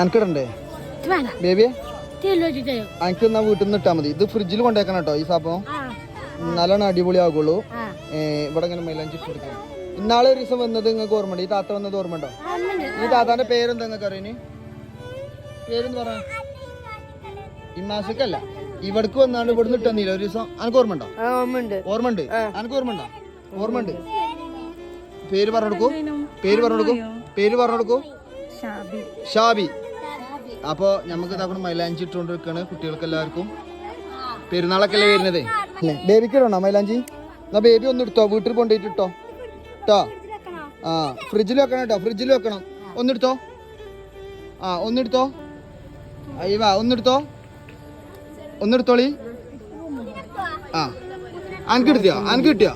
അനക്കിടണ്ടേ ബേബിയെ അനക്ക് എന്നാ വീട്ടിൽ നിന്ന് ഇട്ടാ മതി. ഇത് ഫ്രിഡ്ജിൽ കൊണ്ടേക്കണം കേട്ടോ ഈ സാധനം, നല്ലോണം അടിപൊളി ആകുള്ളൂ. ഇവിടെ ഇങ്ങനെ മൈലാഞ്ചി ഇട്ട് കൊടുക്കണം. ഇന്നാളെ ഒരു ദിവസം വന്നത് നിങ്ങൾക്ക് ഓർമ്മയുണ്ട്? ഈ താത്ത വന്നത് ഓർമ്മയുണ്ടോ? ഈ താത്താന്റെ പേരെന്താ നിങ്ങൾക്ക് അറിയാന്? പേരെന്ന് പറ. ഇമാസിക്കല്ല, ഇവിടക്ക് വന്നാണ്ട് ഇവിടെ നിന്ന് ഇട്ടെന്നില്ല ഒരു ദിവസം. അനക്ക് ഓർമ്മയുണ്ടോ? ഓർമ്മയുണ്ട്. അനക്ക് ഓർമ്മയുണ്ടോ? ഓർമ്മയുണ്ട്. പേര് പറഞ്ഞെടുക്കൂ, പേര് പറഞ്ഞെടുക്കൂ, പേര് പറഞ്ഞെടുക്കൂ. ഷാബി. അപ്പൊ നമുക്ക് ഇതാക്കണം മൈലാഞ്ചി ഇട്ടുകൊണ്ടിരിക്കാണ് കുട്ടികൾക്ക് എല്ലാവർക്കും. പെരുന്നാളൊക്കെ അല്ലേ വരുന്നത്. ബേബിക്ക് ഇടണോ മൈലാഞ്ചി? എന്നാ ബേബി ഒന്ന് എടുത്തോ, വീട്ടിൽ കൊണ്ടുപോയിട്ട് ഇട്ടോ കേട്ടോ. ആ ഫ്രിഡ്ജിൽ വെക്കണം കേട്ടോ, ഫ്രിഡ്ജിൽ വെക്കണം. ഒന്നെടുത്തോ, ആ ഒന്നെടുത്തോ. അയ്യവാ ഒന്നെടുത്തോ, ഒന്നെടുത്തോളി. ആ അനക്ക് എടുത്തിയോ? അനക്ക് കിട്ടിയോ?